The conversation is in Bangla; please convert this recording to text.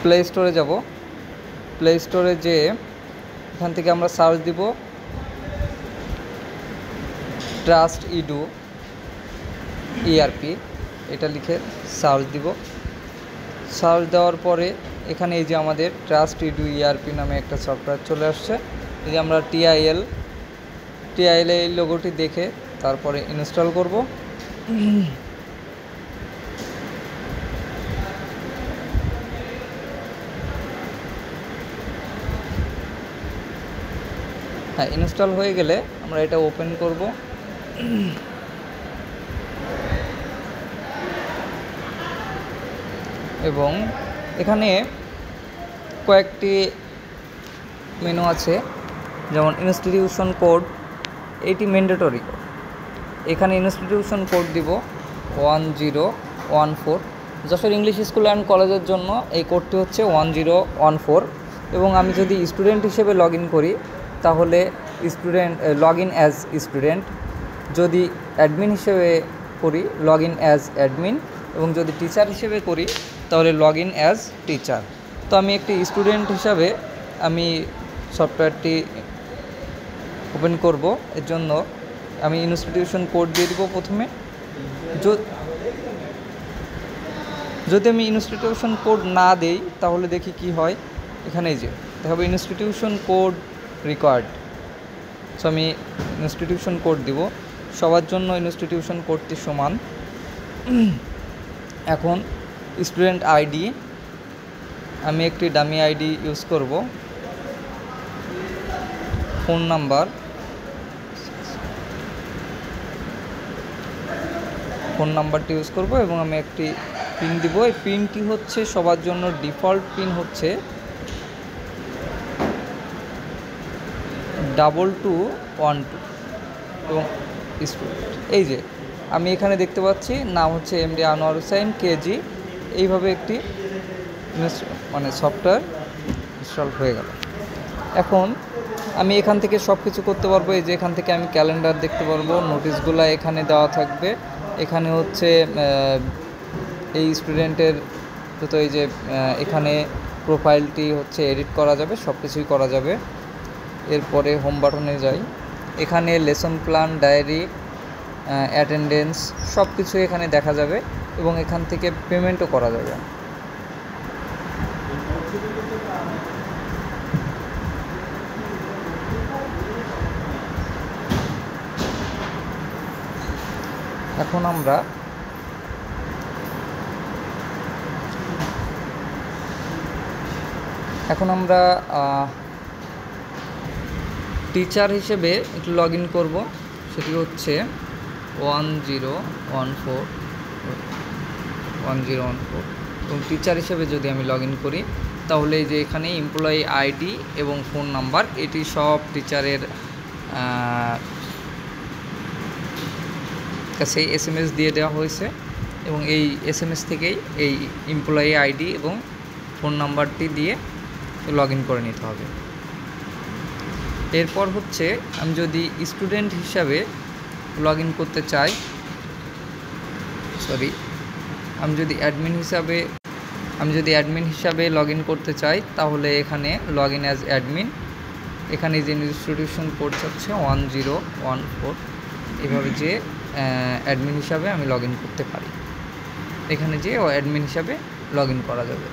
প্লে স্টোরে যাব। প্লে স্টোরে যে এখান থেকে আমরা সার্চ দিব ট্রাস্ট ইডু ইআরপি, এটা লিখে সার্চ দিব। সার্চ দেওয়ার পরে এখানে এই যে আমাদের ট্রাস্ট ইডু ইআরপি নামে একটা সফটওয়্যার চলে আসছে। এই যে আমরা টিআইএল এই লোগোটি দেখে তারপরে ইনস্টল করব। হ্যাঁ, ইনস্টল হয়ে গেলে আমরা এটা ওপেন করব। এবং এখানে কয়েকটি মেনু আছে, যেমন ইনস্টিটিউশন কোড, এইটি ম্যান্ডেটরি। এখানে ইনস্টিটিউশন কোড দিব 1014। যশোর ইংলিশ স্কুল অ্যান্ড কলেজের জন্য এই কোডটি হচ্ছে 1014। এবং আমি যদি স্টুডেন্ট হিসেবে লগ ইন করি তাহলে লগ ইন অ্যাজ স্টুডেন্ট, যদি অ্যাডমিন হিসেবে করি লগ ইন অ্যাজ অ্যাডমিন, এবং যদি টিচার হিসেবে করি তাহলে লগ ইন অ্যাজ টিচার। তো আমি একটি স্টুডেন্ট হিসাবে আমি সফটওয়্যারটি ওপেন করব। এর জন্য আমি ইনস্টিটিউশন কোড দিয়ে দিব প্রথমে। যদি আমি ইনস্টিটিউশন কোড না দেই তাহলে দেখি কি হয়। এখানে যে দেখাবো ইনস্টিটিউশন কোড রিকোয়ার্ড। সো আমি ইনস্টিটিউশন কোড দিব। সবার জন্য ইনস্টিটিউশন কোডটি সমান। এখন স্টুডেন্ট আইডি, আমি একটি ডামি আইডি ইউজ করব। ফোন নাম্বারটি ইউজ করব এবং আমি একটি পিন দিব। এই পিনটি হচ্ছে সবার জন্য ডিফল্ট পিন হচ্ছে 2212 এবং স্টুডেন্ট। এই যে আমি এখানে দেখতে পাচ্ছি নাম হচ্ছে এমডি আনোয়ার হোসেন কেজি। এইভাবে একটি সফটওয়্যার ইনস্টল হয়ে গেল। এখন আমি এখান থেকে সব কিছু করতে পারবো। এই যে এখান থেকে আমি ক্যালেন্ডার দেখতে পারবো, নোটিশগুলো এখানে দেওয়া থাকবে। এখানে হচ্ছে এই স্টুডেন্টের তো এই যে এখানে প্রোফাইলটি হচ্ছে এডিট করা যাবে, সব কিছুই করা যাবে। এরপরে হোম বাটনে যাই, এখানে লেসন প্ল্যান, ডায়েরি, অ্যাটেন্ডেন্স সব কিছু এখানে দেখা যাবে এবং এখান থেকে পেমেন্টও করা যাবে। এখন আমরা টিচার হিসেবে একটু লগ ইন করবো। সেটি হচ্ছে 1014 এবং টিচার হিসেবে যদি আমি লগ ইন করি তাহলে এই যে এখানে এমপ্লয়ি আইডি এবং ফোন নাম্বার, এটি সব টিচারের কাছে SMS দিয়ে দেওয়া হয়েছে এবং এই SMS থেকেই এই এমপ্লয়ি আইডি এবং ফোন নাম্বারটি দিয়ে লগ ইন করে নিতে হবে। এরপর হচ্ছে আমি যদি স্টুডেন্ট হিসাবে লগ ইন করতে চাই, আমি যদি অ্যাডমিন হিসাবে লগ ইন করতে চাই তাহলে এখানে লগ ইন অ্যাজ অ্যাডমিন, এখানে যে ইনস্টিটিউশন কোড হচ্ছে 1014, এভাবে যে অ্যাডমিন হিসাবে আমি লগ ইন করতে পারি। এখানে যে অ্যাডমিন হিসাবে লগ ইন করা যাবে।